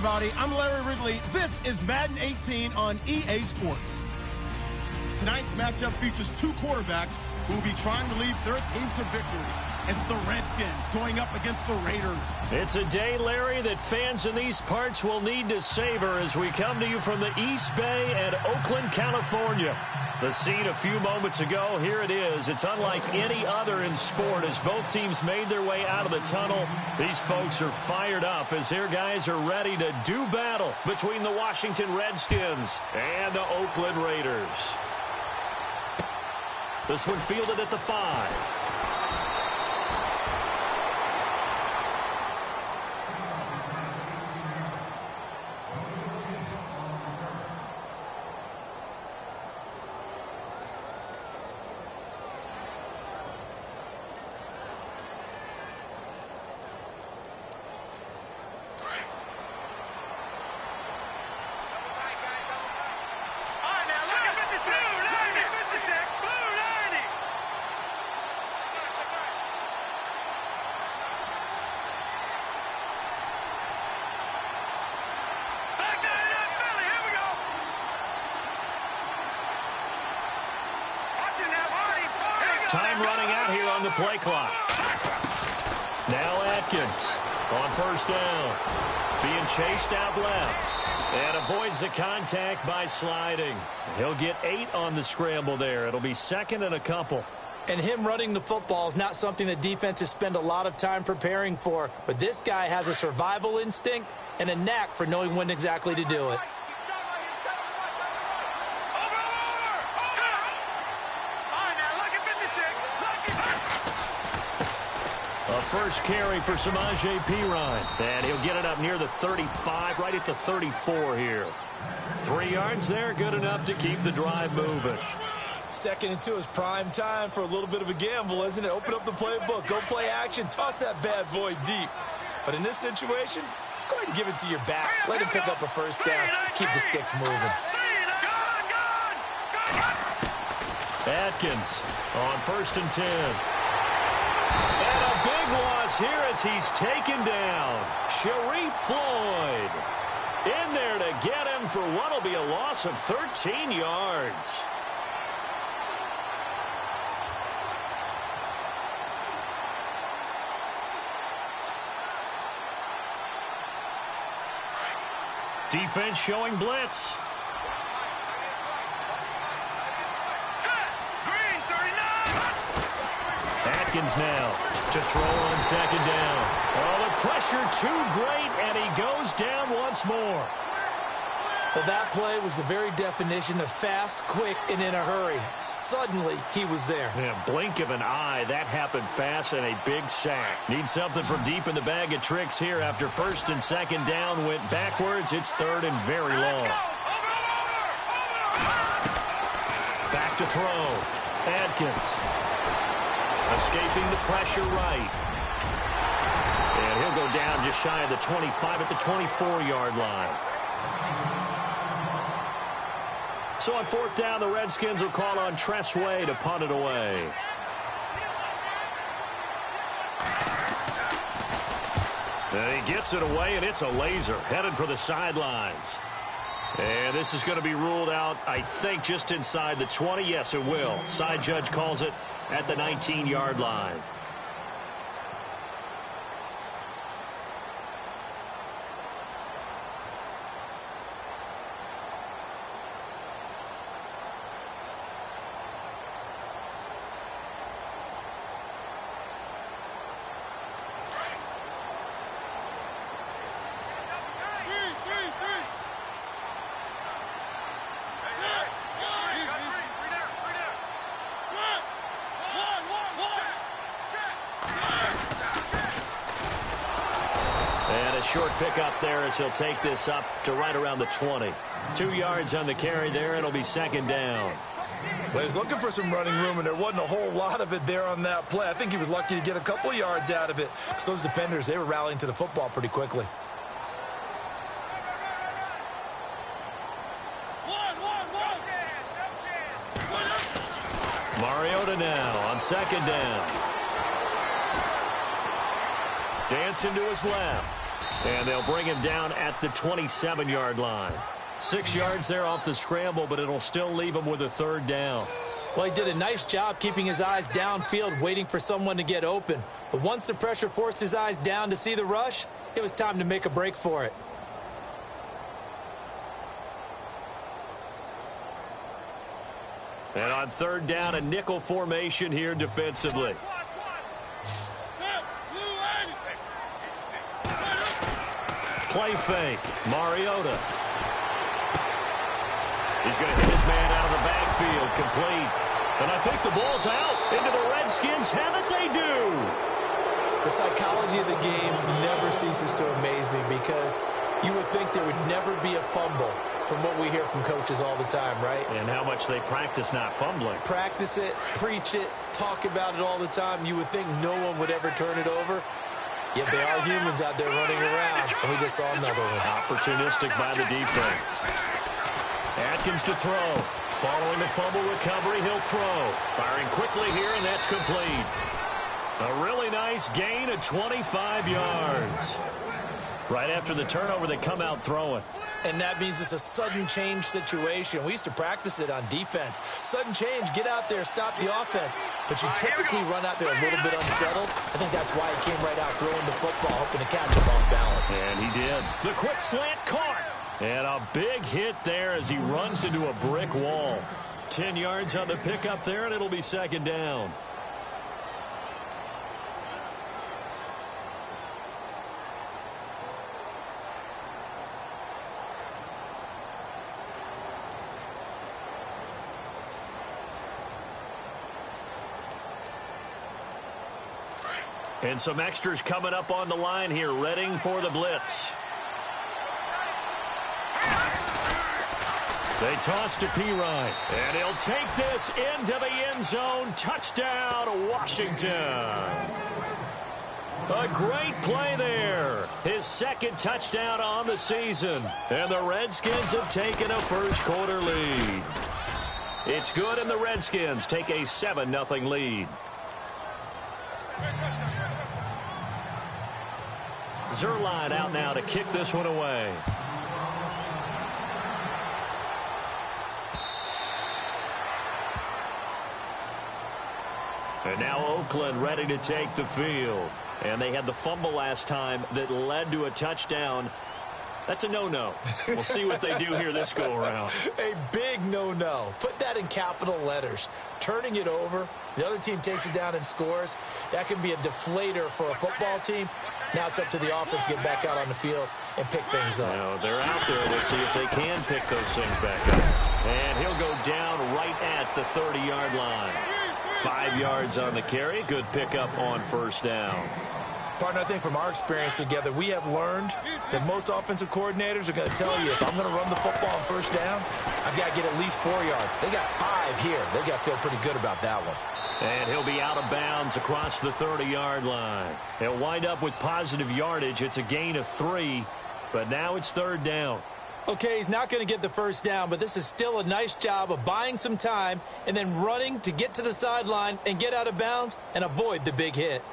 everybody. I'm Larry Ridley. This is Madden 18 on EA Sports. Tonight's matchup features two quarterbacks who will be trying to lead their team to victory. It's the Redskins going up against the Raiders. It's a day, Larry, that fans in these parts will need to savor as we come to you from the East Bay and Oakland, California. The scene a few moments ago, here it is. It's unlike any other in sport as both teams made their way out of the tunnel. These folks are fired up as their guys are ready to do battle between the Washington Redskins and the Oakland Raiders. This one fielded at the 5. Time running out here on the play clock. Now Atkins on first down. Being chased out left. And avoids the contact by sliding. He'll get 8 on the scramble there. It'll be second and a couple. And him running the football is not something that defenses spend a lot of time preparing for. But this guy has a survival instinct and a knack for knowing when exactly to do it. First carry for Samaje Perine. And he'll get it up near the 35, right at the 34 here. 3 yards there, good enough to keep the drive moving. Second and 2 is prime time for a little bit of a gamble, isn't it? Open up the playbook, go play action, toss that bad boy deep. But in this situation, go ahead and give it to your back. Let him pick up a first down. Keep the sticks moving. Atkins on first and 10. And a big loss here as he's taken down. Sharif Floyd in there to get him for what will be a loss of 13 yards. Defense showing blitz. Atkins now to throw on second down. Oh, the pressure too great, and he goes down once more. Well, that play was the very definition of fast, quick, and in a hurry. Suddenly, he was there. Yeah, blink of an eye. That happened fast and a big sack. Need something from deep in the bag of tricks here after first and second down went backwards. It's third and very long. Back to throw. Adkins. Escaping the pressure right. And he'll go down just shy of the 25 at the 24-yard line. So on fourth down, the Redskins will call on Tressway to punt it away. And he gets it away, and it's a laser headed for the sidelines. And this is going to be ruled out, I think, just inside the 20. Yes, it will. Side judge calls it at the 19-yard line. Short pickup there as he'll take this up to right around the 20. 2 yards on the carry there. It'll be second down. Well, he's looking for some running room, and there wasn't a whole lot of it there on that play. I think he was lucky to get a couple of yards out of it. Because those defenders, they were rallying to the football pretty quickly. Mariota now on second down. Dancing to his left. And they'll bring him down at the 27-yard line. 6 yards there off the scramble, but it'll still leave him with a third down. Well, he did a nice job keeping his eyes downfield, waiting for someone to get open. But once the pressure forced his eyes down to see the rush, it was time to make a break for it. And on third down, a nickel formation here defensively. Play fake. Mariota. He's going to hit his man out of the backfield. Complete. And I think the ball's out. Into the Redskins. Have it, they do. The psychology of the game never ceases to amaze me because you would think there would never be a fumble from what we hear from coaches all the time, right? And how much they practice not fumbling. Practice it, preach it, talk about it all the time. You would think no one would ever turn it over. Yet they are humans out there running around, and we just saw another one. Opportunistic by the defense. Atkins to throw. Following the fumble recovery, he'll throw. Firing quickly here, and that's complete. A really nice gain of 25 yards. Right after the turnover, they come out throwing. And that means it's a sudden change situation. We used to practice it on defense. Sudden change, get out there, stop the offense. But you typically run out there a little bit unsettled. I think that's why he came right out throwing the football, hoping to catch him off balance. And he did. The quick slant caught. And a big hit there as he runs into a brick wall. 10 yards on the pickup there, and it'll be second down. And some extras coming up on the line here, readying for the blitz. They toss to Pirine, and he'll take this into the end zone. Touchdown, Washington. A great play there. His second touchdown on the season. And the Redskins have taken a first-quarter lead. It's good, and the Redskins take a 7-0 lead. Zerline out now to kick this one away. And now Oakland ready to take the field. And they had the fumble last time that led to a touchdown. That's a no-no. We'll see what they do here this go-around. A big no-no. Put that in capital letters. Turning it over, the other team takes it down and scores. That can be a deflator for a football team. Now it's up to the offense to get back out on the field and pick things up. Now they're out there. Let's see if they can pick those things back up. And he'll go down right at the 30-yard line. 5 yards on the carry. Good pickup on first down. Partner, I think from our experience together, we have learned that most offensive coordinators are going to tell you, if I'm going to run the football on first down, I've got to get at least 4 yards. They got 5 here. They've got to feel pretty good about that one. And he'll be out of bounds across the 30-yard line. He'll wind up with positive yardage. It's a gain of 3, but now it's third down. Okay, he's not going to get the first down, but this is still a nice job of buying some time and then running to get to the sideline and get out of bounds and avoid the big hit.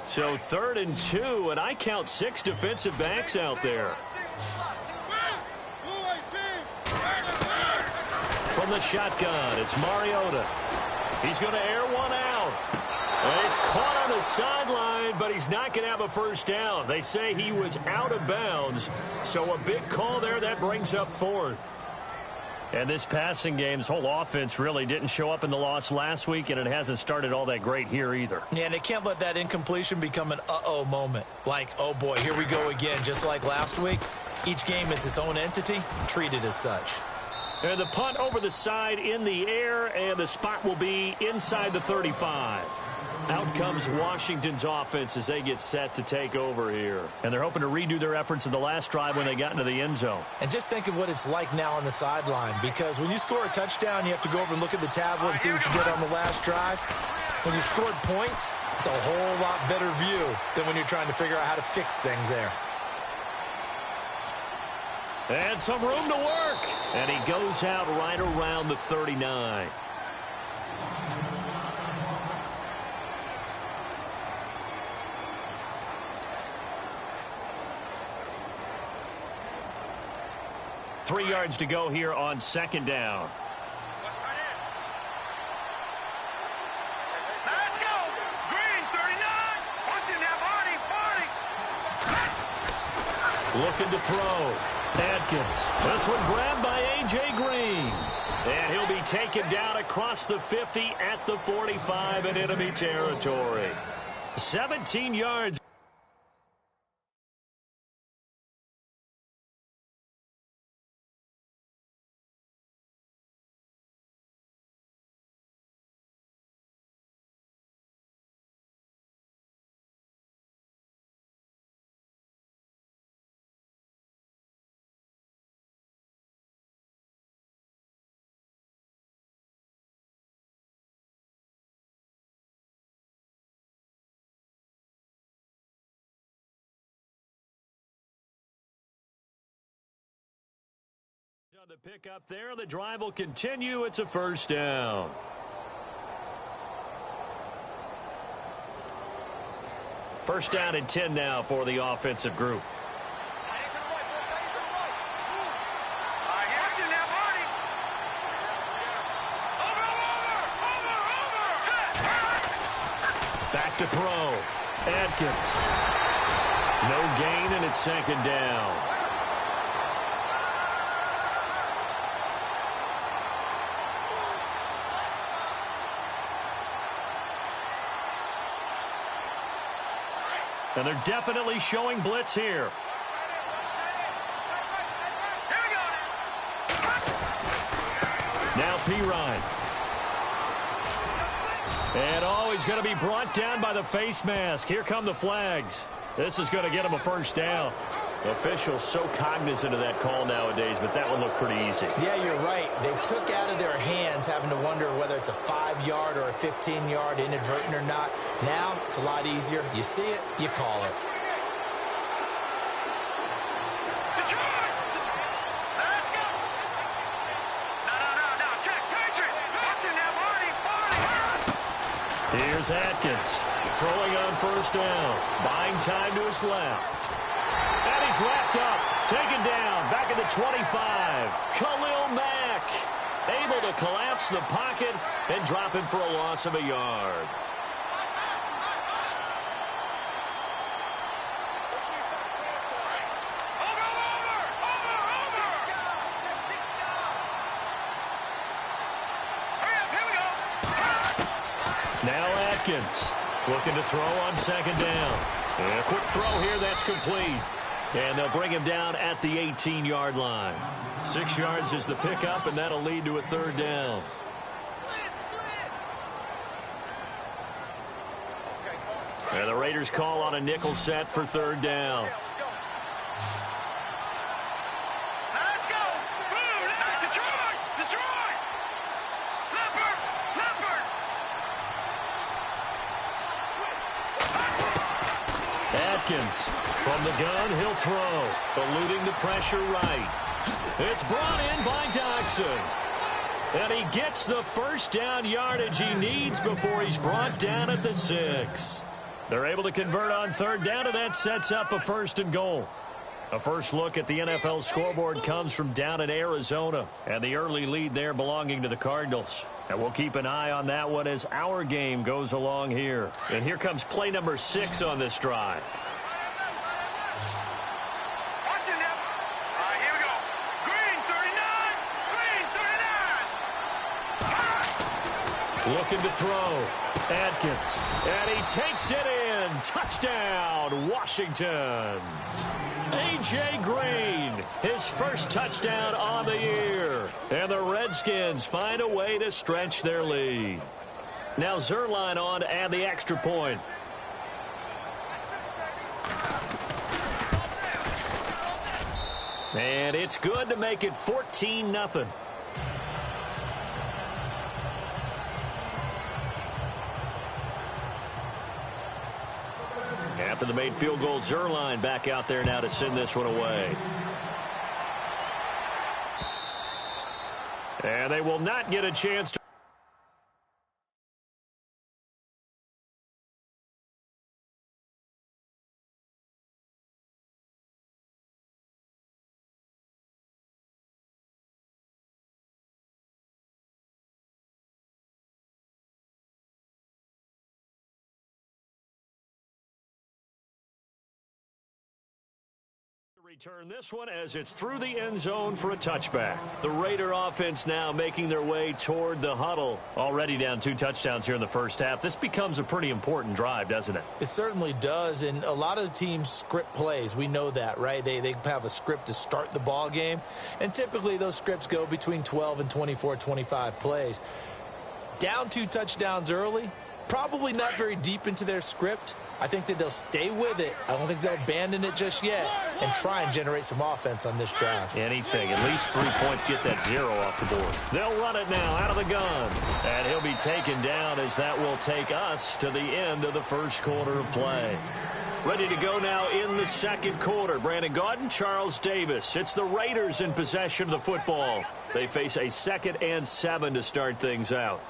So 3rd and 2, and I count 6 defensive backs out there. From the shotgun, it's Mariota. He's going to air one out. And he's caught on the sideline, but he's not going to have a first down. They say he was out of bounds, so a big call there. That brings up 4th. And this passing game's whole offense really didn't show up in the loss last week, and it hasn't started all that great here either. Yeah, and they can't let that incompletion become an uh-oh moment. Like, oh boy, here we go again, just like last week. Each game is its own entity, treated as such. And the punt over the side in the air, and the spot will be inside the 35. Out comes Washington's offense as they get set to take over here. And they're hoping to redo their efforts in the last drive when they got into the end zone. And just think of what it's like now on the sideline, because when you score a touchdown, you have to go over and look at the tablet and see what you did on the last drive. When you scored points, it's a whole lot better view than when you're trying to figure out how to fix things there. And some room to work. And he goes out right around the 39. Three yards to go here on second down. Let's go. Green, 39. What's in that body? Looking to throw. Adkins. This one grabbed by A.J. Green. And he'll be taken down across the 50 at the 45 in enemy territory. 17 yards. On the pickup there, the drive will continue. It's a first down. First down and 10 now for the offensive group. Back to throw. Adkins. No gain, and it's second down. And they're definitely showing blitz here. Now Pirine. And he's going to be brought down by the face mask. Here come the flags. This is going to get him a first down. Officials so cognizant of that call nowadays, but that one looked pretty easy. Yeah, you're right. They took out of their hands having to wonder whether it's a 5-yard or a 15-yard inadvertent or not. Now, it's a lot easier. You see it, you call it. Here's Atkins throwing on first down. Buying time to his left. And he's wrapped up. Taken down. Back at the 25. Khalil Mack able to collapse the pocket and drop him for a loss of a yard. Now Atkins looking to throw on second down. And a quick throw here that's complete. And they'll bring him down at the 18-yard line. 6 yards is the pickup, and that'll lead to a third down. And the Raiders call on a nickel set for third down. From the gun, he'll throw. Eluding the pressure right. It's brought in by Doxson. And he gets the first down yardage he needs before he's brought down at the 6. They're able to convert on third down, and that sets up a first and goal. A first look at the NFL scoreboard comes from down in Arizona, and the early lead there belonging to the Cardinals. And we'll keep an eye on that one as our game goes along here. And here comes play number 6 on this drive. Looking to throw. Adkins. And he takes it in. Touchdown, Washington. A.J. Green, his first touchdown on the year. And the Redskins find a way to stretch their lead. Now Zerline on to add the extra point. And it's good to make it 14-0. After the made field goal, Zerline back out there now to send this one away. And they will not get a chance to. Return this one as it's through the end zone for a touchback. The Raider offense now making their way toward the huddle. Already down 2 touchdowns here in the first half. This becomes a pretty important drive, doesn't it? It certainly does, and a lot of the teams script plays. We know that, right? They have a script to start the ball game, and typically those scripts go between 12 and 24, 25 plays. Down 2 touchdowns early, probably not very deep into their script. I think that they'll stay with it. I don't think they'll abandon it just yet and try and generate some offense on this drive. Anything. At least 3 points, get that 0 off the board. They'll run it now out of the gun. And he'll be taken down as that will take us to the end of the first quarter of play. Ready to go now in the second quarter. Brandon Gaudin, Charles Davis. It's the Raiders in possession of the football. They face a 2nd and 7 to start things out.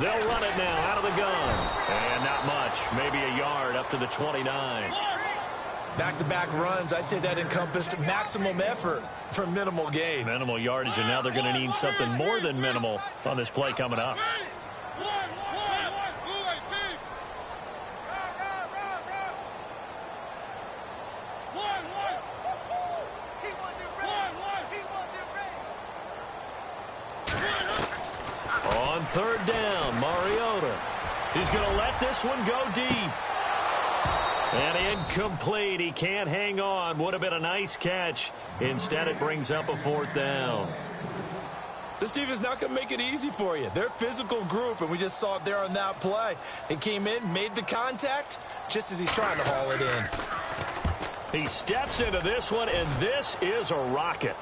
They'll run it now out of the gun. And not much. Maybe a yard up to the 29. Back-to-back runs, I'd say that encompassed maximum effort for minimal gain. Minimal yardage, and now they're going to need something more than minimal on this play coming up. On 3rd down, Mariota. He's going to let this one go deep. And incomplete. He can't hang on. Would have been a nice catch. Instead, it brings up a 4th down. This defense is not going to make it easy for you. They're a physical group, and we just saw it there on that play. It came in, made the contact, just as he's trying to haul it in. He steps into this one, and this is a rocket.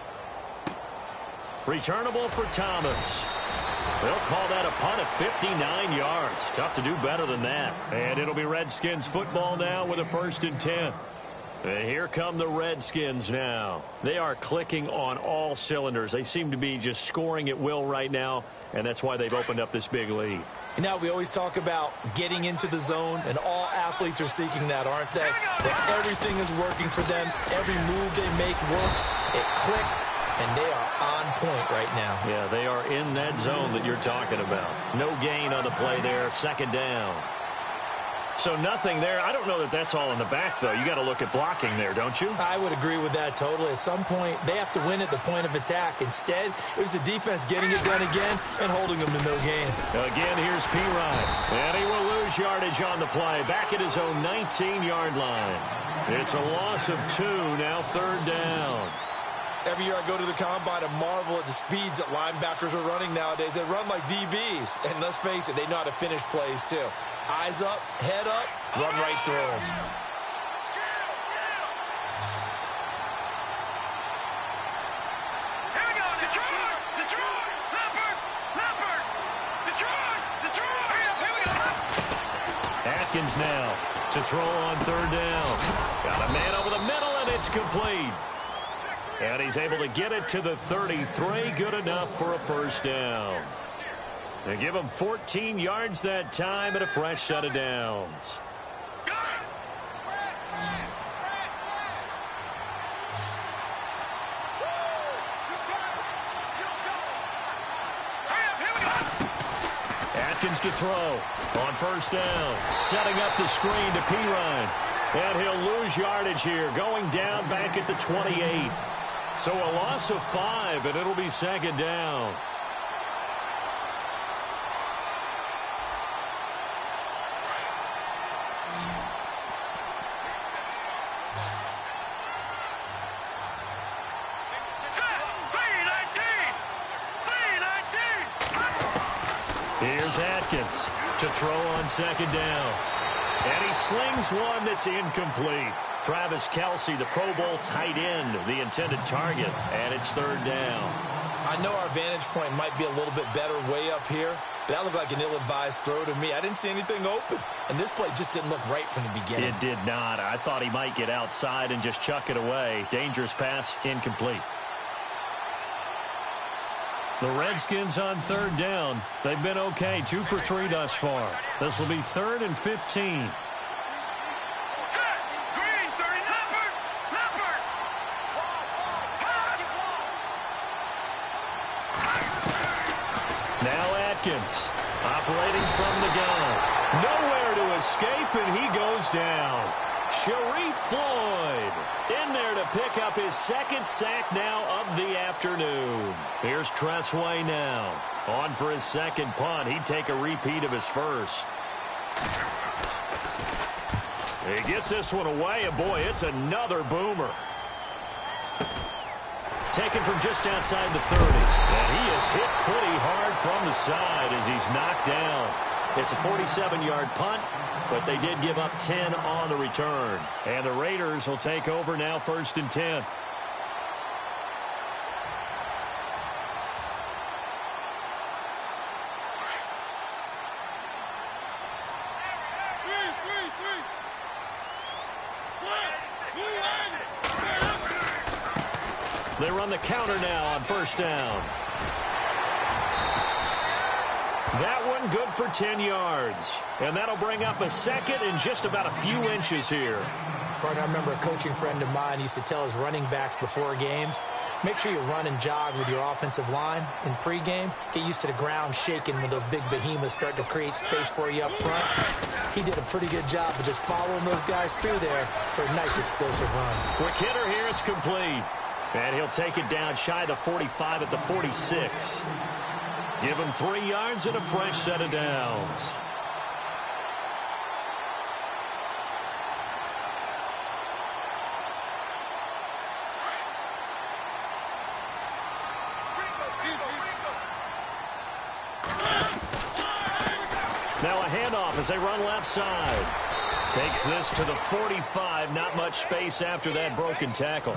Returnable for Thomas. They'll call that a punt of 59 yards. Tough to do better than that. And it'll be Redskins football now with a 1st and 10. And here come the Redskins now. They are clicking on all cylinders. They seem to be just scoring at will right now, and that's why they've opened up this big lead. And now we always talk about getting into the zone, and all athletes are seeking that, aren't they? That everything is working for them. Every move they make works. It clicks. And they are on point right now. Yeah, they are in that zone that you're talking about. No gain on the play there. 2nd down. So nothing there. I don't know that that's all in the back, though. You got to look at blocking there, don't you? I would agree with that totally. At some point, they have to win at the point of attack. Instead, it was the defense getting it done again and holding them to no gain. Again, here's P. Ryan. And he will lose yardage on the play. Back at his own 19-yard line. It's a loss of 2, now 3rd down. Every year I go to the combine and marvel at the speeds that linebackers are running nowadays. They run like DBs. And let's face it, they know how to finish plays too. Eyes up, head up, run right through them. Here we go, Detroit! Detroit! Leopard! Detroit! Here we go! Atkins now to throw on 3rd down. Got a man over the middle, and it's complete. And he's able to get it to the 33. Good enough for a 1st down. They give him 14 yards that time and a fresh set of downs. Atkins to throw on 1st down. Setting up the screen to P. Ryan. And he'll lose yardage here, going down back at the 28. So a loss of 5, and it'll be 2nd down. Here's Atkins to throw on 2nd down. And he slings one that's incomplete. Travis Kelce, the Pro Bowl tight end, the intended target, and it's third down. I know our vantage point might be a little bit better way up here, but that looked like an ill-advised throw to me. I didn't see anything open, and this play just didn't look right from the beginning. It did not. I thought he might get outside and just chuck it away. Dangerous pass, incomplete. The Redskins on third down. They've been okay, 2 for 3 thus far. This will be 3rd and 15. Now Atkins, operating from the gun. Nowhere to escape, and he goes down. Sharif Floyd in there to pick up his 2nd sack now of the afternoon. Here's Tressway now. On for his 2nd punt. He'd take a repeat of his 1st. He gets this one away, and boy, it's another boomer. Taken from just outside the 30. And he is hit pretty hard from the side as he's knocked down. It's a 47-yard punt, but they did give up 10 on the return. And the Raiders will take over now, 1st and 10. They run the counter now on 1st down. That one good for 10 yards. And that'll bring up a 2nd and just about a few inches here. Partner, I remember a coaching friend of mine used to tell his running backs before games, make sure you run and jog with your offensive line in pregame. Get used to the ground shaking when those big behemoths start to create space for you up front. He did a pretty good job of just following those guys through there for a nice explosive run. Quick hitter here, it's complete. And he'll take it down shy of the 45 at the 46. Give him 3 yards and a fresh set of downs. Now a handoff as they run left side. Takes this to the 45. Not much space after that broken tackle.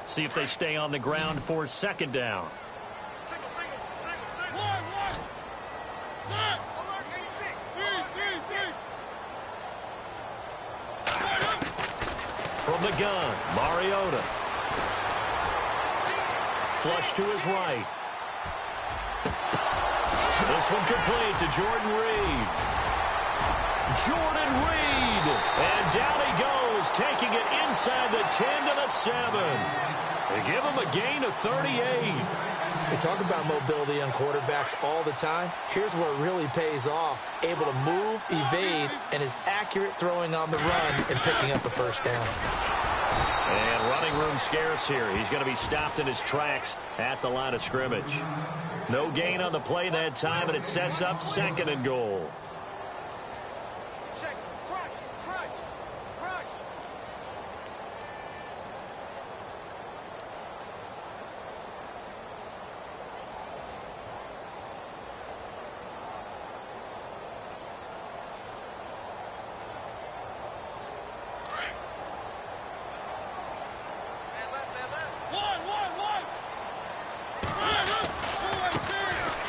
See if they stay on the ground for 2nd down. From the gun, Mariota. Flush to his right. This one complete to Jordan Reed. Jordan Reed. And down he goes, taking it inside the 10 to the 7. They give him a gain of 38. They talk about mobility on quarterbacks all the time. Here's where it really pays off. Able to move, evade, and is accurate throwing on the run and picking up a 1st down. And running room scarce here. He's going to be stopped in his tracks at the line of scrimmage. No gain on the play that time, and it sets up 2nd and goal.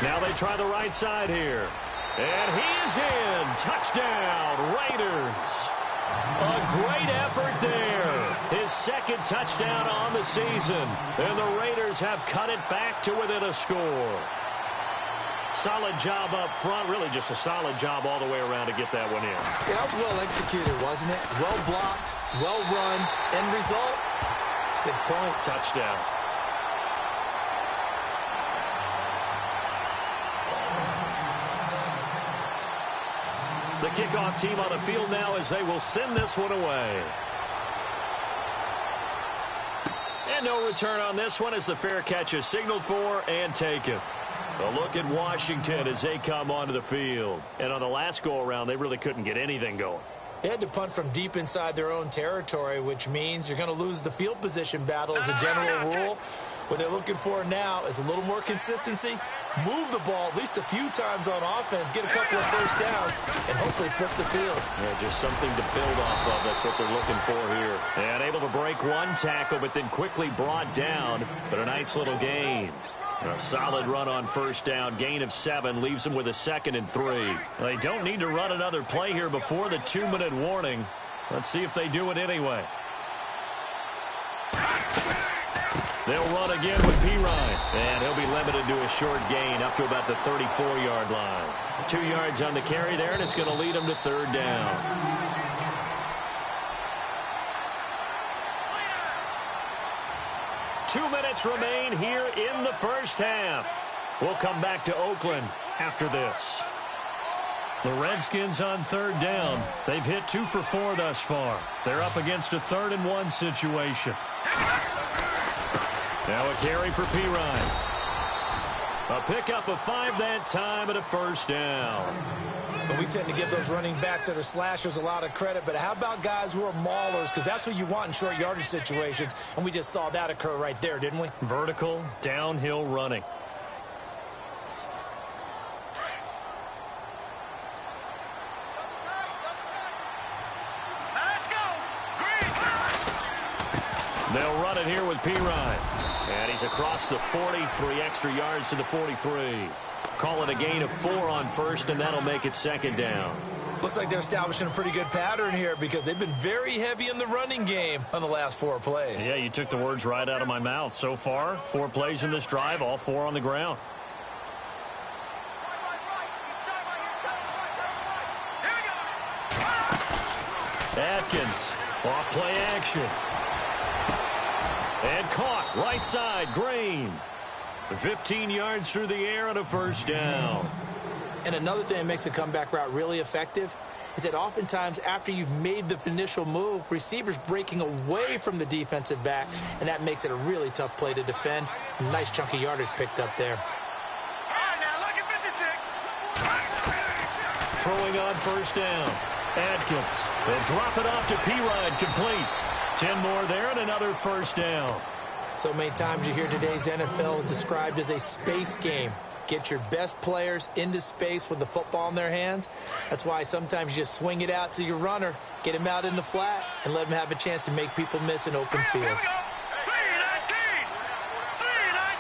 Now they try the right side here. And he is in. Touchdown, Raiders. A great effort there. His 2nd touchdown on the season. And the Raiders have cut it back to within a score. Solid job up front. Really just a solid job all the way around to get that one in. Yeah, that was well executed, wasn't it? Well blocked, well run. End result, 6 points. Touchdown. The kickoff team on the field now as they will send this one away. And no return on this one as the fair catch is signaled for and taken. A look at Washington as they come onto the field. And on the last go-around, they really couldn't get anything going. They had to punt from deep inside their own territory, which means you're going to lose the field position battle as a general rule. What they're looking for now is a little more consistency, move the ball at least a few times on offense, get a couple of first downs, and hopefully flip the field. Yeah, just something to build off of. That's what they're looking for here. And able to break one tackle, but then quickly brought down. But a nice little gain. A solid run on first down. Gain of 7 leaves them with a 2nd and 3. They don't need to run another play here before the 2-minute warning. Let's see if they do it anyway. They'll run again with Pirine, and he'll be limited to a short gain up to about the 34-yard line. 2 yards on the carry there, and it's going to lead him to 3rd down. Two minutes remain here in the first half. We'll come back to Oakland after this. The Redskins on 3rd down. They've hit 2 for 4 thus far. They're up against a 3rd and 1 situation. Now a carry for Pirine. A pickup of 5 that time and a first down. And we tend to give those running backs that are slashers a lot of credit, but how about guys who are maulers? Because that's what you want in short yardage situations, and we just saw that occur right there, didn't we? Vertical, downhill running. Let's go. Green. They'll run it here with Pirine. And he's across the 40, 3 extra yards to the 43. Call it a gain of 4 on first, and that'll make it 2nd down. Looks like they're establishing a pretty good pattern here because they've been very heavy in the running game on the last 4 plays. Yeah, you took the words right out of my mouth. So far, 4 plays in this drive, all 4 on the ground. Atkins, off play action. And caught, right side, Green. 15 yards through the air and a first down. And another thing that makes a comeback route really effective is that oftentimes after you've made the initial move, receivers breaking away from the defensive back, and that makes it a really tough play to defend. A nice chunky yardage picked up there. All right, now look at 56. Throwing on first down. Atkins. They'll drop it off to Pirine, complete. 10 more there and another first down. So many times you hear today's NFL described as a space game. Get your best players into space with the football in their hands. That's why sometimes you just swing it out to your runner, get him out in the flat, and let him have a chance to make people miss an open field. Here we go.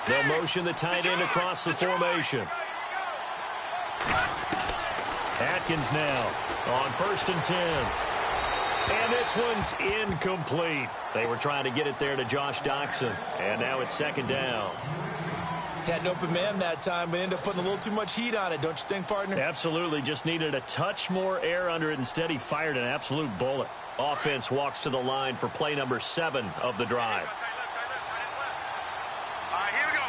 3-19. They'll motion the tight end across the formation. Atkins now on 1st and 10. And this one's incomplete. They were trying to get it there to Josh Doxson. And now it's 2nd down. Had an open man that time, but ended up putting a little too much heat on it, don't you think, partner? Absolutely. Just needed a touch more air under it. Instead, he fired an absolute bullet. Offense walks to the line for play number 7 of the drive. All right, here we go.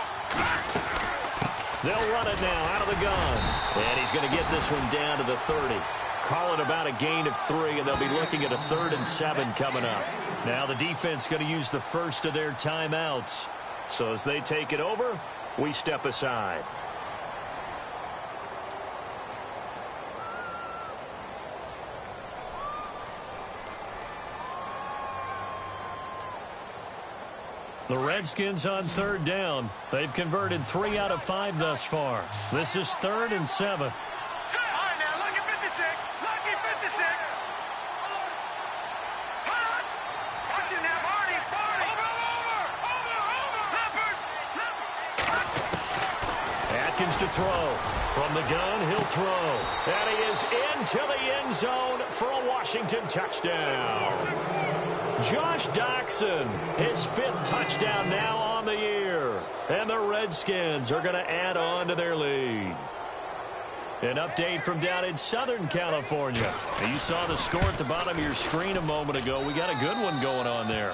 They'll run it now out of the gun. And he's going to get this one down to the 30. Call it about a gain of 3, and they'll be looking at a 3rd and 7 coming up. Now the defense going to use the first of their timeouts. So as they take it over, we step aside. The Redskins on 3rd down. They've converted 3 out of 5 thus far. This is 3rd and 7. All right, now look at 56. Lucky 56. Watch it now, Barney. Over. Atkins to throw. From the gun, he'll throw. And he is into the end zone for a Washington touchdown. Josh Doxson, his 5th touchdown now on the year. And the Redskins are going to add on to their lead. An update from down in Southern California. You saw the score at the bottom of your screen a moment ago. We got a good one going on there.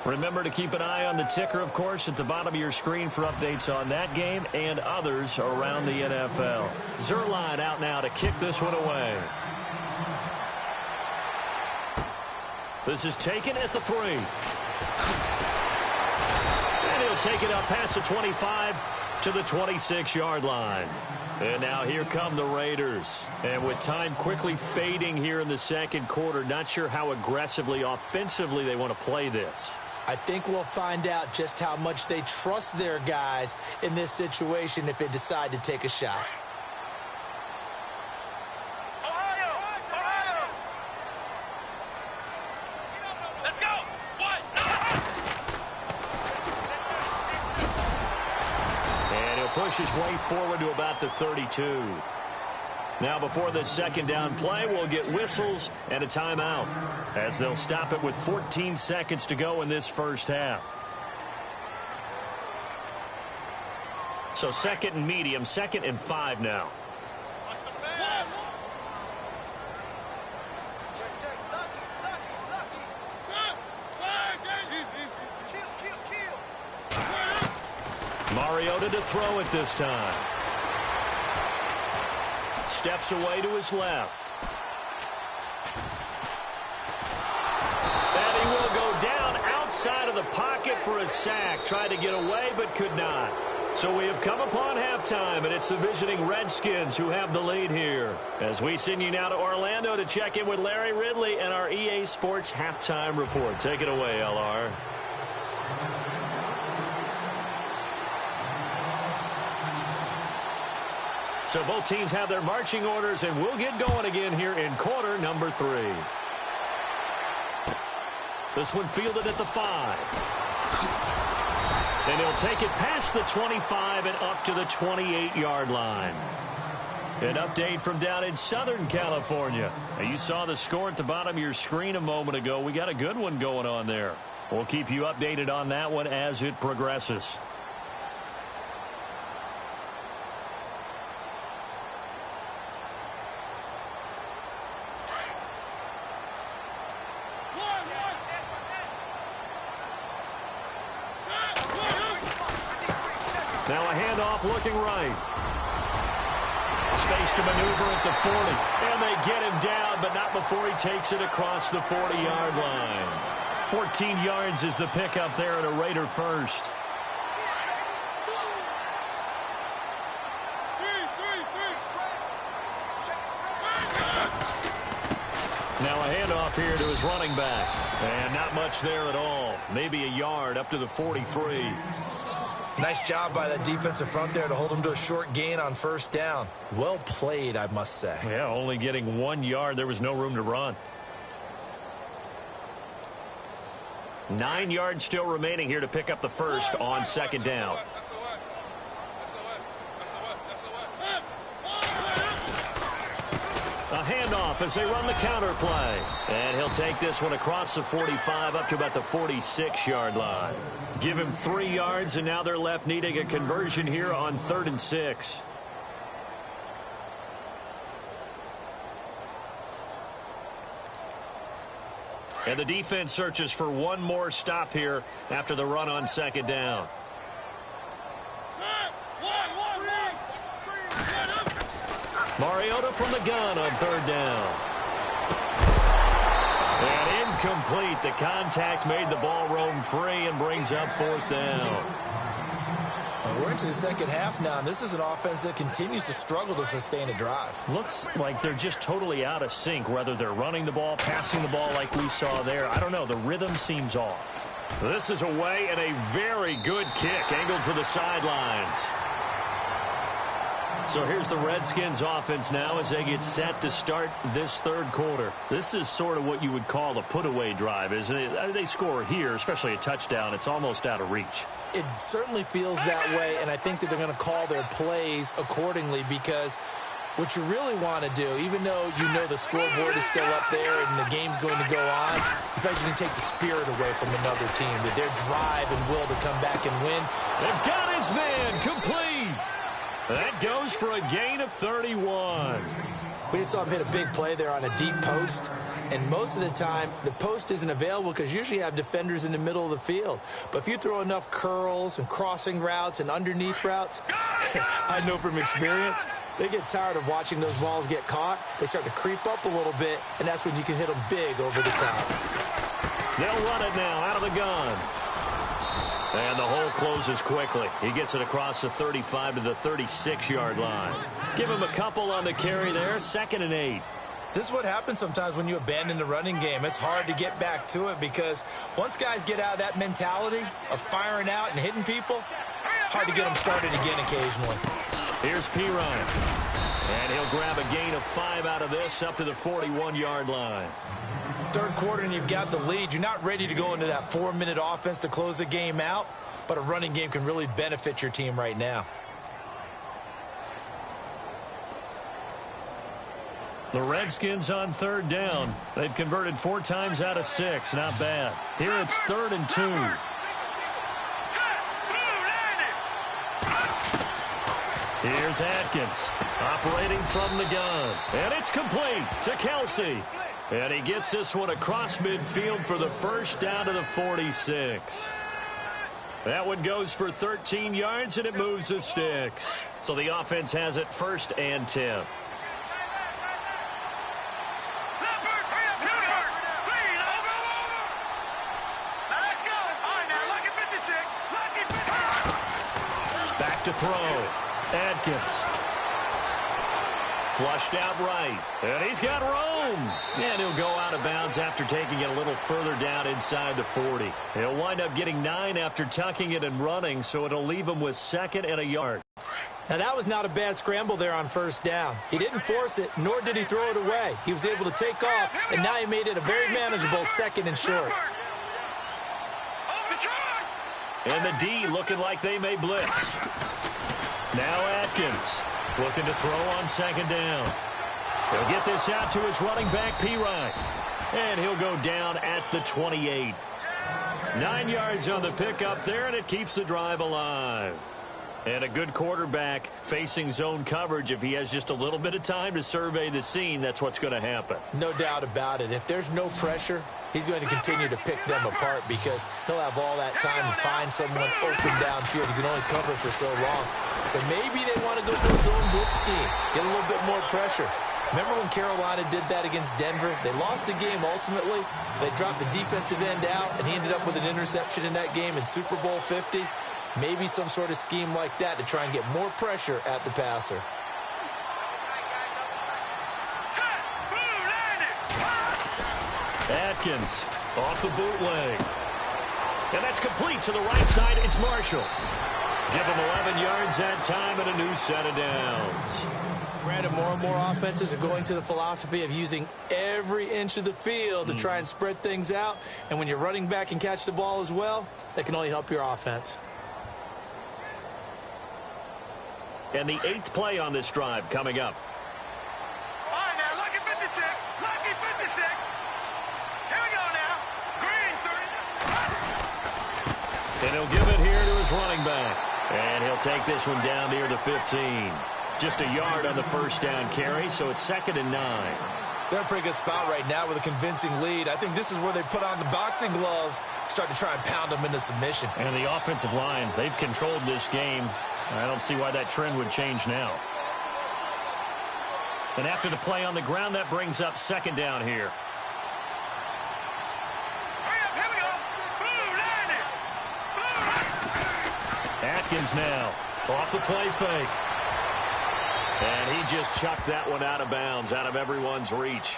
Remember to keep an eye on the ticker, of course, at the bottom of your screen for updates on that game and others around the NFL. Zerline out now to kick this one away. This is taken at the 3. And he'll take it up past the 25 to the 26-yard line. And now here come the Raiders. And with time quickly fading here in the second quarter, not sure how aggressively, offensively they want to play this. I think we'll find out just how much they trust their guys in this situation if they decide to take a shot. Let's go. And he'll push his way forward to about the 32. Now before this second down play, we'll get whistles and a timeout as they'll stop it with 14 seconds to go in this first half. So second and medium, 2nd and 5 now. Mariota to throw it this time. Steps away to his left. And he will go down outside of the pocket for a sack. Tried to get away but could not. So we have come upon halftime, and it's the visiting Redskins who have the lead here. As we send you now to Orlando to check in with Larry Ridley and our EA Sports halftime report. Take it away, LR. So both teams have their marching orders, and we'll get going again here in quarter number 3. This one fielded at the 5. And he'll take it past the 25 and up to the 28-yard line. An update from down in Southern California. Now, you saw the score at the bottom of your screen a moment ago. We got a good one going on there. We'll keep you updated on that one as it progresses. Now a handoff looking right. Space to maneuver at the 40. And they get him down, but not before he takes it across the 40-yard line. 14 yards is the pickup there at a Raider first. Now a handoff here to his running back. And not much there at all. Maybe a yard up to the 43. Nice job by that defensive front there to hold him to a short gain on first down. Well played, I must say. Yeah, only getting 1 yard. There was no room to run. 9 yards still remaining here to pick up the first on second down. A handoff as they run the counter play. And he'll take this one across the 45 up to about the 46-yard line. Give him 3 yards, and now they're left needing a conversion here on 3rd and 6. And the defense searches for one more stop here after the run on second down. Mariota from the gun on 3rd down. And incomplete. The contact made the ball roam free and brings up 4th down. We're into the second half now, and this is an offense that continues to struggle to sustain a drive. Looks like they're just totally out of sync, whether they're running the ball, passing the ball like we saw there. I don't know. The rhythm seems off. This is away and a very good kick angled for the sidelines. So here's the Redskins offense now as they get set to start this 3rd quarter. This is sort of what you would call a put-away drive, isn't it? They score here, especially a touchdown. It's almost out of reach. It certainly feels that way, and I think that they're going to call their plays accordingly because what you really want to do, even though you know the scoreboard is still up there and the game's going to go on, in fact, you can take the spirit away from another team, that their drive and will to come back and win. They've got his man complete. That goes for a gain of 31. We just saw him hit a big play there on a deep post. And most of the time, the post isn't available because usually you have defenders in the middle of the field. But if you throw enough curls and crossing routes and underneath routes, I know from experience, they get tired of watching those balls get caught. They start to creep up a little bit, and that's when you can hit them big over the top. They'll run it now out of the gun. And the hole closes quickly. He gets it across the 35 to the 36-yard line. Give him a couple on the carry there. 2nd and 8. This is what happens sometimes when you abandon the running game. It's hard to get back to it because once guys get out of that mentality of firing out and hitting people, hard to get them started again occasionally. Here's Pirine. And he'll grab a gain of 5 out of this up to the 41-yard line. Third quarter and you've got the lead. You're not ready to go into that 4-minute offense to close the game out, but a running game can really benefit your team right now. The Redskins on 3rd down. They've converted 4 times out of 6. Not bad. Here it's 3rd and 2. Here's Atkins operating from the gun. And it's complete to Kelsey. And he gets this one across midfield for the first down to the 46. That one goes for 13 yards, and it moves the sticks. So the offense has it 1st and 10. Back to throw. Adkins. Flushed out right. And he's got room. And he'll go out of bounds after taking it a little further down inside the 40. He'll wind up getting 9 after tucking it and running, so it'll leave him with 2nd and a yard. Now, that was not a bad scramble there on 1st down. He didn't force it, nor did he throw it away. He was able to take off, and now he made it a very manageable 2nd and short. And the D looking like they may blitz. Now Atkins looking to throw on 2nd down. He'll get this out to his running back, Pirine. And he'll go down at the 28. 9 yards on the pickup there, and it keeps the drive alive. And a good quarterback facing zone coverage. If he has just a little bit of time to survey the scene, that's what's going to happen. No doubt about it. If there's no pressure, he's going to continue to pick them apart because he'll have all that time to find someone open downfield. He can only cover for so long. So maybe they want to go to a zone blitz scheme, get a little bit more pressure. Remember when Carolina did that against Denver? They lost the game ultimately. They dropped the defensive end out, and he ended up with an interception in that game in Super Bowl 50. Maybe some sort of scheme like that to try and get more pressure at the passer. Atkins off the bootleg. And that's complete to the right side. It's Marshall. Give him 11 yards that time and a new set of downs. Granted, more and more offenses are going to the philosophy of using every inch of the field to try and spread things out. And when you're running back and catch the ball as well, that can only help your offense. And the 8th play on this drive coming up. All right, now, lucky 56. Lucky 56. Here we go now. Green 30. And he'll give it here to his running back. And he'll take this one down near the 15. Just a yard on the 1st down carry, so it's 2nd and 9. They're in a pretty good spot right now with a convincing lead. I think this is where they put on the boxing gloves, start to try and pound them into submission. And the offensive line, they've controlled this game. I don't see why that trend would change now. And after the play on the ground, that brings up 2nd down here. Here we go. Atkins now off the play fake. And he just chucked that one out of bounds, out of everyone's reach.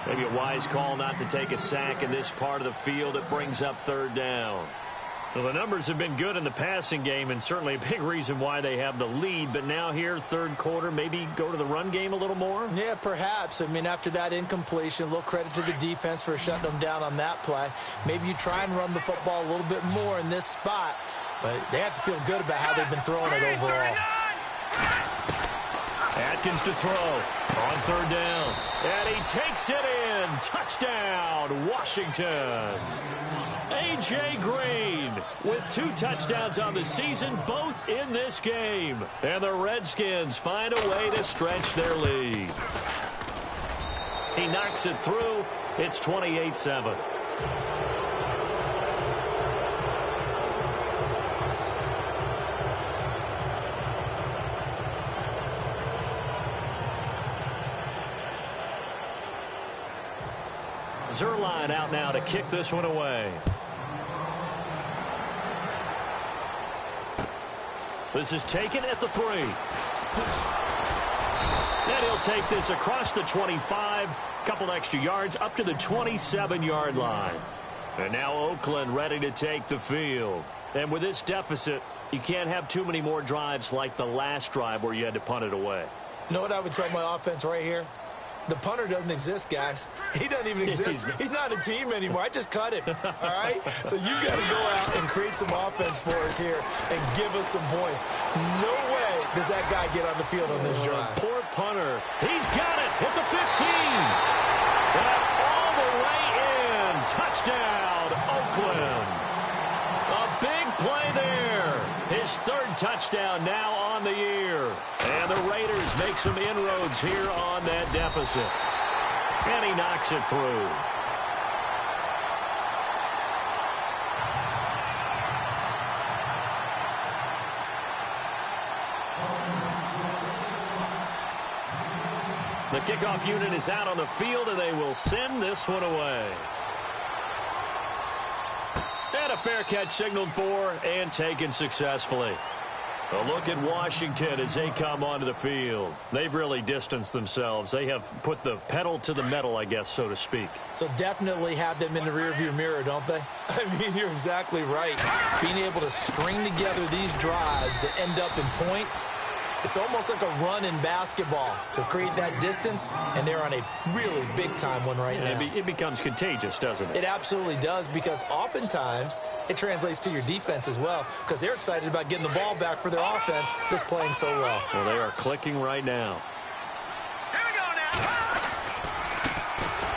Maybe a wise call not to take a sack in this part of the field. It brings up 3rd down. Well, the numbers have been good in the passing game, and certainly a big reason why they have the lead. But now here, 3rd quarter, maybe go to the run game a little more? Yeah, perhaps. I mean, after that incompletion, a little credit to the defense for shutting them down on that play. Maybe you try and run the football a little bit more in this spot. But they have to feel good about how they've been throwing it overall. Atkins to throw on 3rd down. And he takes it in. Touchdown, Washington. A.J. Green with 2 touchdowns on the season, both in this game. And the Redskins find a way to stretch their lead. He knocks it through. It's 28-7. Zerline out now to kick this one away. This is taken at the 3. And he'll take this across the 25, couple extra yards up to the 27-yard line. And now Oakland ready to take the field. And with this deficit, you can't have too many more drives like the last drive where you had to punt it away. You know what I would tell my offense right here? The punter doesn't exist, guys. He doesn't even exist. He's not a team anymore. I just cut him, all right? So you've got to go out and create some offense for us here and give us some points. No way does that guy get on the field on this drive. Poor punter. He's got it at the 15. And all the way in. Touchdown, Oakland. A big play there. His 3rd touchdown now on the year. And the Raiders make some inroads here on that deficit. And he knocks it through. The kickoff unit is out on the field, and they will send this one away. And a fair catch signaled for and taken successfully. A look at Washington as they come onto the field. They've really distanced themselves. They have put the pedal to the metal, I guess, so to speak. So definitely have them in the rearview mirror, don't they? I mean, you're exactly right. Being able to string together these drives that end up in points, it's almost like a run in basketball to create that distance, and they're on a really big-time one right now. It becomes contagious, doesn't it? It absolutely does, because oftentimes it translates to your defense as well, because they're excited about getting the ball back for their offense that's playing so well. Well, they are clicking right now. Here we go now.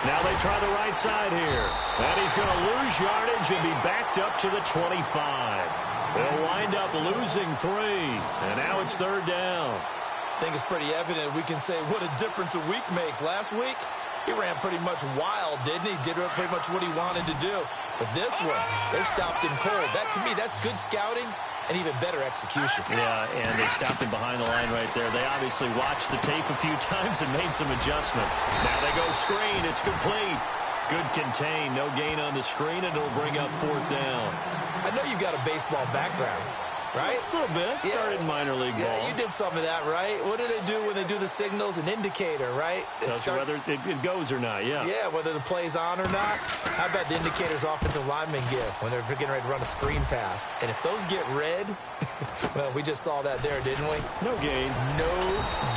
Now they try the right side here. And he's going to lose yardage and be backed up to the 25. They'll wind up losing 3. And now it's 3rd down. I think it's pretty evident we can say what a difference a week makes. Last week, he ran pretty much wild, didn't he? Did pretty much what he wanted to do. But this one, they stopped him cold. That, to me, that's good scouting and even better execution. Yeah, and they stopped him behind the line right there. They obviously watched the tape a few times and made some adjustments. Now they go screen. It's complete. Good contain. No gain on the screen, and it'll bring up 4th down. I know you've got a baseball background, right? A little bit. Started in minor league ball. Yeah, you did some of that, right? What do they do when they do the signals? An indicator, right? Tells you whether it goes or not, yeah. Yeah, whether the play's on or not. How about the indicators offensive linemen give when they're getting ready to run a screen pass? And if those get red, well, we just saw that there, didn't we? No gain. No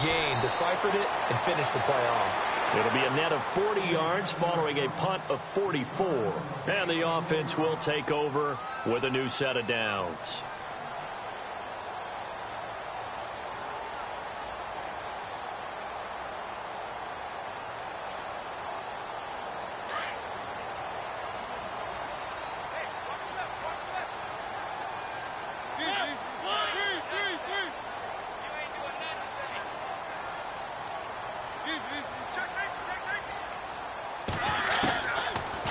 gain. Deciphered it and finished the play off. It'll be a net of 40 yards following a punt of 44. And the offense will take over with a new set of downs.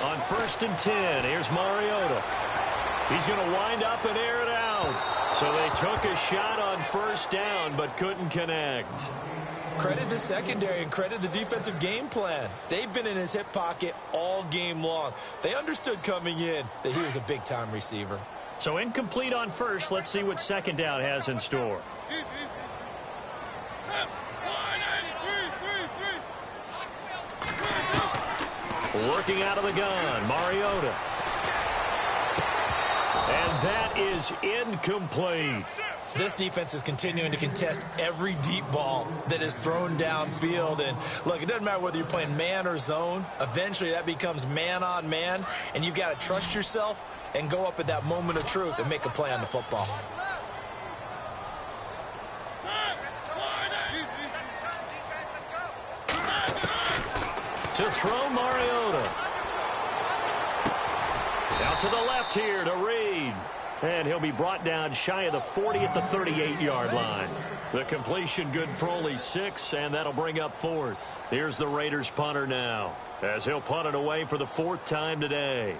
On 1st and 10, here's Mariota. He's going to wind up and air it out. So they took a shot on 1st down, but couldn't connect. Credit the secondary and credit the defensive game plan. They've been in his hip pocket all game long. They understood coming in that he was a big-time receiver. So incomplete on 1st. Let's see what 2nd down has in store. Working out of the gun, Mariota. And that is incomplete. This defense is continuing to contest every deep ball that is thrown downfield. And, look, it doesn't matter whether you're playing man or zone. Eventually, that becomes man on man. And you've got to trust yourself and go up at that moment of truth and make a play on the football. To throw, Mariota. Out to the left here to Reed. And he'll be brought down shy of the 40 at the 38-yard line. The completion good for only 6, and that'll bring up 4th. Here's the Raiders punter now, as he'll punt it away for the 4th time today.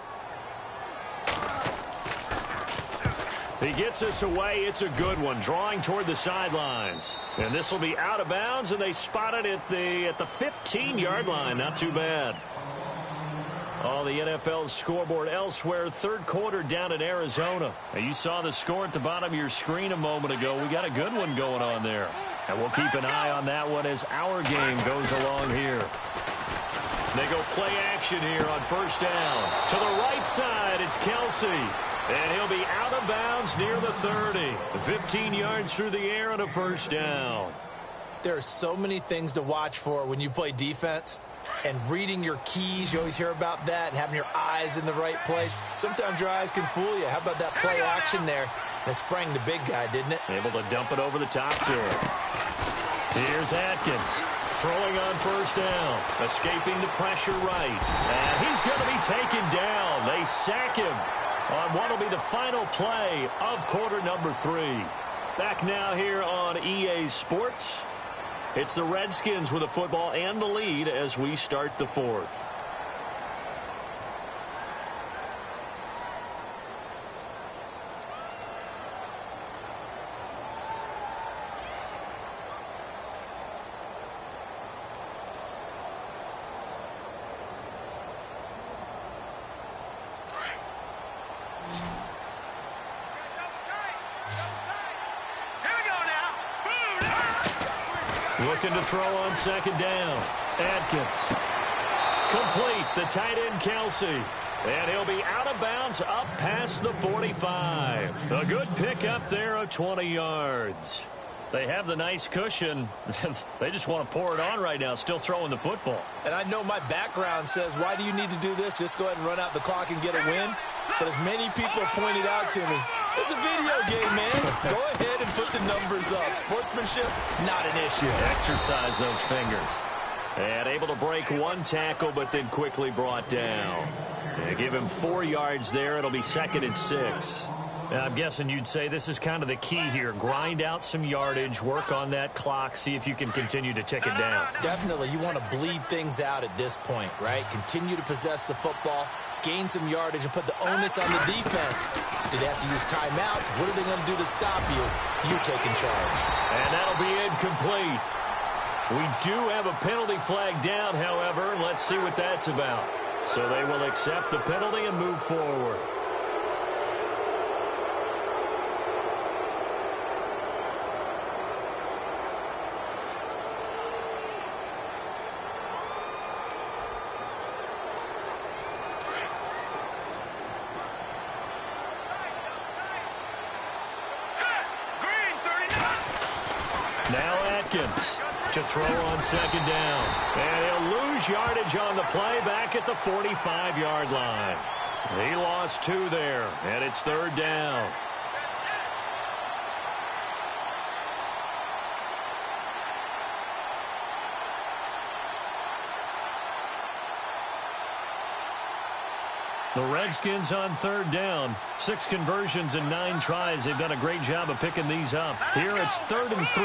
He gets this away. It's a good one, drawing toward the sidelines. And this will be out of bounds, and they spot it at the 15-yard line. Not too bad. On the NFL scoreboard elsewhere, third quarter down in Arizona. And you saw the score at the bottom of your screen a moment ago. We got a good one going on there. And we'll keep an eye on that one as our game goes along here. They go play action here on first down. To the right side, it's Kelsey. And he'll be out of bounds near the 30. 15 yards through the air and a first down. There are so many things to watch for when you play defense. And reading your keys, you always hear about that, and having your eyes in the right place. Sometimes your eyes can fool you. How about that play action there? That sprang the big guy, didn't it? Able to dump it over the top to him. Here's Atkins. Throwing on first down. Escaping the pressure right. And he's going to be taken down. They sack him on what will be the final play of quarter number 3. Back now here on EA Sports. It's the Redskins with the football and the lead as we start the fourth. Looking to throw on second down. Atkins. Complete. The tight end, Kelsey. And he'll be out of bounds up past the 45. A good pickup there of 20 yards. They have the nice cushion. They just want to pour it on right now, still throwing the football. And I know my background says, why do you need to do this? Just go ahead and run out the clock and get a win. But as many people have pointed out to me, it's a video game, man. Go ahead and put the numbers up. Sportsmanship, not an issue. Exercise those fingers. And able to break one tackle, but then quickly brought down. They give him 4 yards there. It'll be 2nd and 6. Now, I'm guessing you'd say this is kind of the key here. Grind out some yardage, work on that clock, see if you can continue to tick it down. Definitely. You want to bleed things out at this point, right? Continue to possess the football, gain some yardage, and put the onus on the defense. Do they have to use timeouts? What are they going to do to stop you? You're taking charge. And that'll be incomplete. We do have a penalty flag down, however. Let's see what that's about. So they will accept the penalty and move forward. Now Atkins to throw on second down. And he'll lose yardage on the play back at the 45-yard line. He lost 2 there, and it's 3rd down. The Redskins on 3rd down. 6 conversions and 9 tries. They've done a great job of picking these up. Here it's 3rd and 3.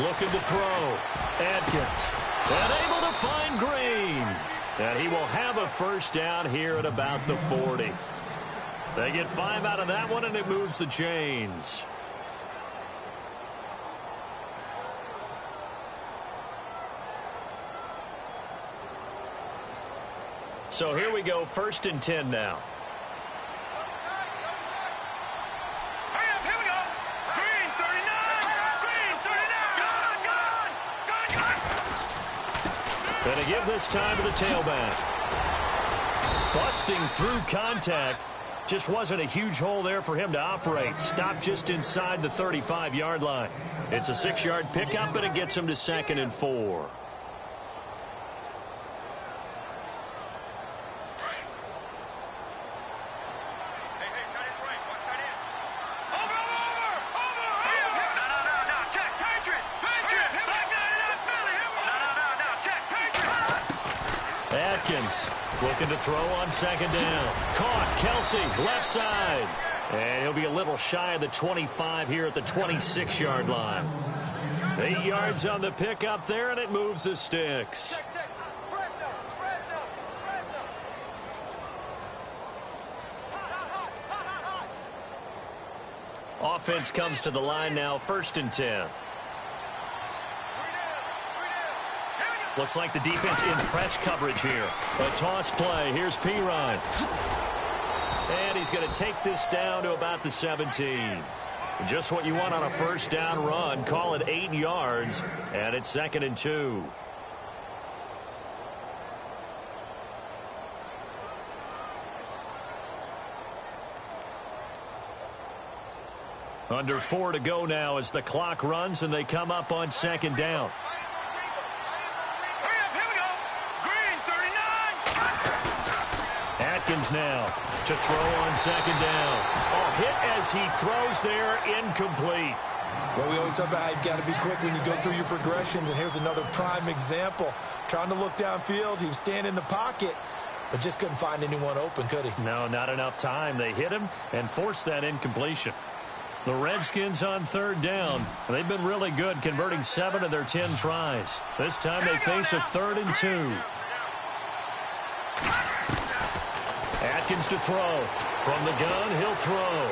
Looking to throw. Atkins. And able to find Green. And he will have a first down here at about the 40. They get 5 out of that one, and it moves the chains. So here we go, 1st and 10 now. Hurry up, here we go. Green, 39. Green, 39. Gone. Gonna give this time to the tailback. Busting through contact. Just wasn't a huge hole there for him to operate. Stopped just inside the 35-yard line. It's a 6-yard pickup, and it gets him to 2nd and 4. Looking to throw on second down. Caught. Kelsey, left side. And he'll be a little shy of the 25 here at the 26-yard line. 8 yards on the pickup there, and it moves the sticks. Offense comes to the line now, 1st and 10. Looks like the defense in press coverage here. A toss play. Here's Pirine. And he's going to take this down to about the 17. Just what you want on a first down run. Call it 8 yards. And it's 2nd and 2. Under 4 to go now as the clock runs and they come up on 2nd down. Atkins now to throw on 2nd down. Oh, hit as he throws there, incomplete. Well, we always talk about how you've got to be quick when you go through your progressions, and here's another prime example. Trying to look downfield, he was standing in the pocket, but just couldn't find anyone open, could he? No, not enough time. They hit him and forced that incompletion. The Redskins on 3rd down. They've been really good, converting 7 of their 10 tries. This time they face a 3rd and 2. Atkins to throw. From the gun, he'll throw.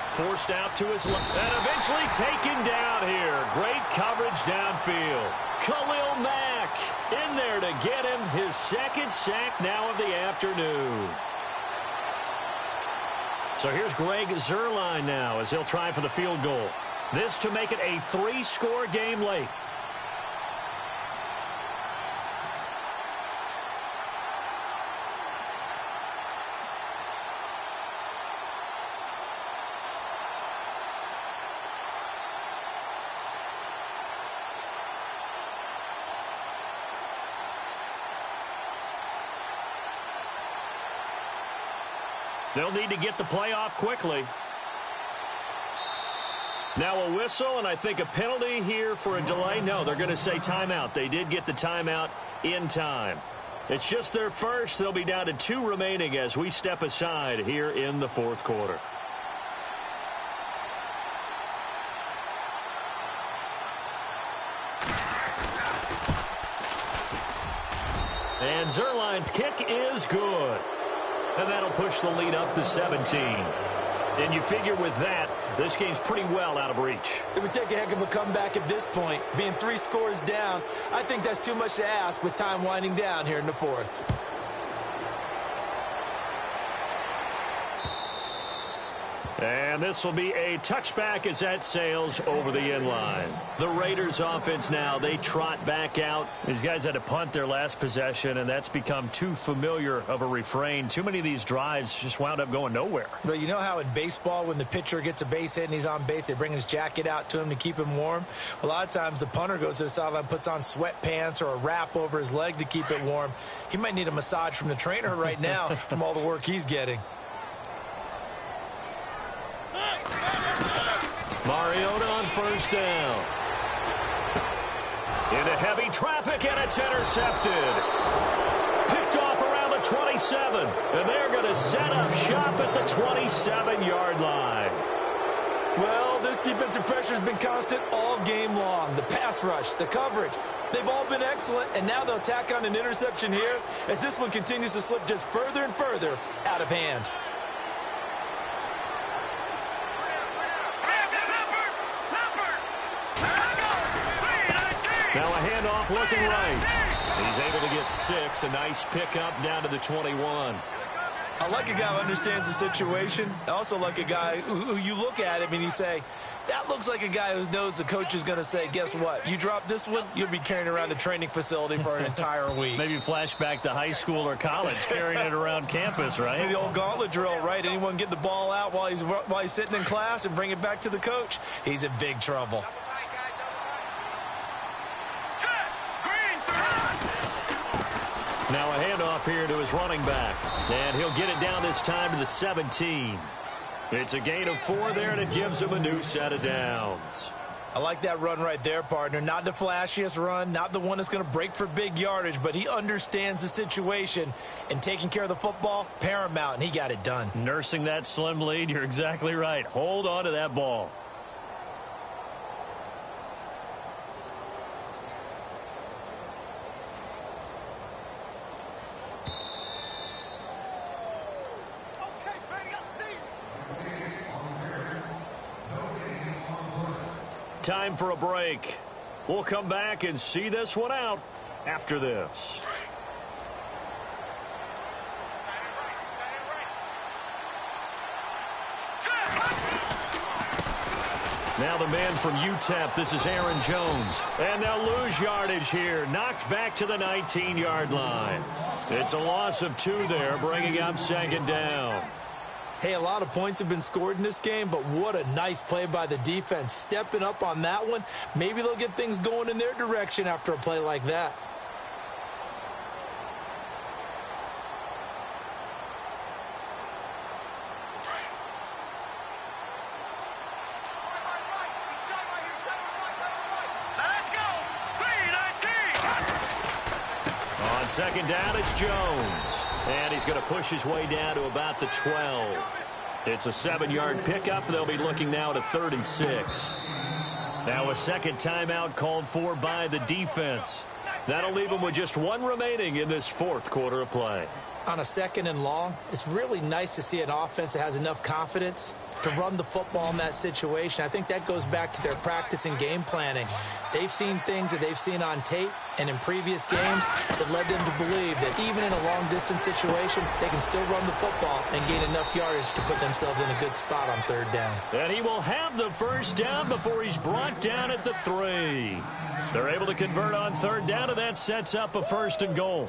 Forced out to his left. And eventually taken down here. Great coverage downfield. Khalil Mack in there to get him his 2nd sack now of the afternoon. So here's Greg Zuerlein now as he'll try for the field goal. This to make it a 3-score game late. They'll need to get the play off quickly. Now a whistle, and I think a penalty here for a delay. No, they're going to say timeout. They did get the timeout in time. It's just their first. They'll be down to 2 remaining as we step aside here in the 4th quarter. And Zuerlein's kick is good. And that'll push the lead up to 17. And you figure with that, this game's pretty well out of reach. It would take a heck of a comeback at this point. Being 3 scores down, I think that's too much to ask with time winding down here in the 4th. And this will be a touchback as that sails over the end line. The Raiders offense now, they trot back out. These guys had to punt their last possession, and that's become too familiar of a refrain. Too many of these drives just wound up going nowhere. But you know how in baseball, when the pitcher gets a base hit and he's on base, they bring his jacket out to him to keep him warm? A lot of times the punter goes to the sideline, puts on sweatpants or a wrap over his leg to keep it warm. He might need a massage from the trainer right now from all the work he's getting. Mariota on 1st down. Into heavy traffic, and it's intercepted. Picked off around the 27. And they're going to set up shop at the 27-yard line. Well, this defensive pressure has been constant all game long. The pass rush, the coverage, they've all been excellent, and now they'll tack on an interception here as this one continues to slip just further and further out of hand. Now a handoff looking right. He's able to get 6. A nice pickup down to the 21. I like a guy who understands the situation. I also like a guy who you look at him and you say, that looks like a guy who knows the coach is going to say, guess what? You drop this one, you'll be carrying around the training facility for an entire week. Maybe flashback to high school or college, carrying it around campus, right? The old gauntlet drill, right? Anyone get the ball out while he's sitting in class and bring it back to the coach? He's in big trouble. Now a handoff here to his running back. And he'll get it down this time to the 17. It's a gain of 4 there, and it gives him a new set of downs. I like that run right there, partner. Not the flashiest run, not the one that's going to break for big yardage, but he understands the situation, and taking care of the football, paramount, and he got it done. Nursing that slim lead, you're exactly right. Hold on to that ball. Time for a break. We'll come back and see this one out after this. Now the man from UTEP, this is Aaron Jones. And they'll lose yardage here. Knocked back to the 19-yard line. It's a loss of 2 there, bringing up second down. Hey, a lot of points have been scored in this game, but what a nice play by the defense. Stepping up on that one, maybe they'll get things going in their direction after a play like that. On second down, it's Jones. And he's going to push his way down to about the 12. It's a 7-yard pickup. They'll be looking now to 3rd and 6. Now a second timeout called for by the defense. That'll leave them with just 1 remaining in this 4th quarter of play. On a 2nd and long, it's really nice to see an offense that has enough confidence to run the football in that situation. I think that goes back to their practice and game planning. They've seen things that they've seen on tape and in previous games that led them to believe that even in a long-distance situation, they can still run the football and gain enough yardage to put themselves in a good spot on 3rd down. And he will have the first down before he's brought down at the 3. They're able to convert on 3rd down, and that sets up a 1st and goal.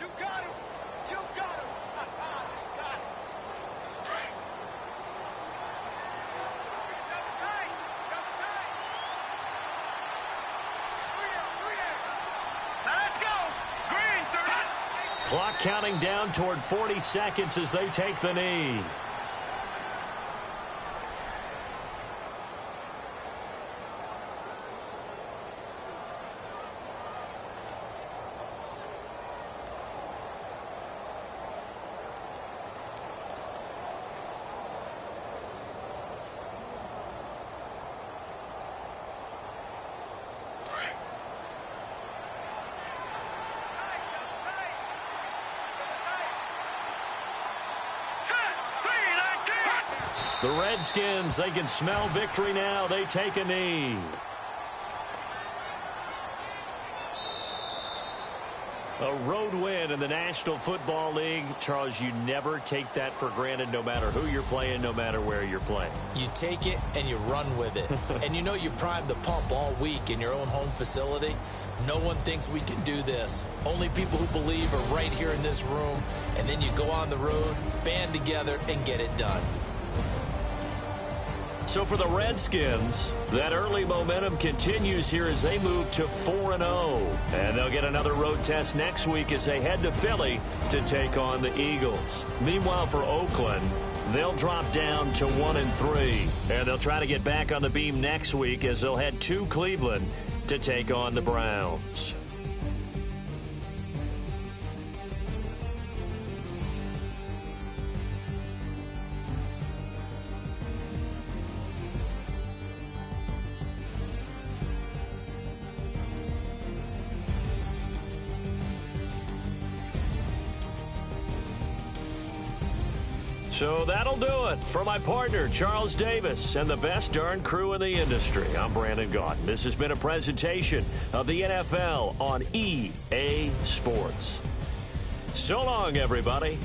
Clock counting down toward 40 seconds as they take the knee. The Redskins, they can smell victory now. They take a knee. A road win in the National Football League. Charles, you never take that for granted no matter who you're playing, no matter where you're playing. You take it and you run with it. And you know you primed the pump all week in your own home facility. No one thinks we can do this. Only people who believe are right here in this room. And then you go on the road, band together, and get it done. So for the Redskins, that early momentum continues here as they move to 4-0. And they'll get another road test next week as they head to Philly to take on the Eagles. Meanwhile, for Oakland, they'll drop down to 1-3. And they'll try to get back on the beam next week as they'll head to Cleveland to take on the Browns. So that'll do it. For my partner, Charles Davis, and the best darn crew in the industry, I'm Brandon Gaudin. This has been a presentation of the NFL on EA Sports. So long, everybody.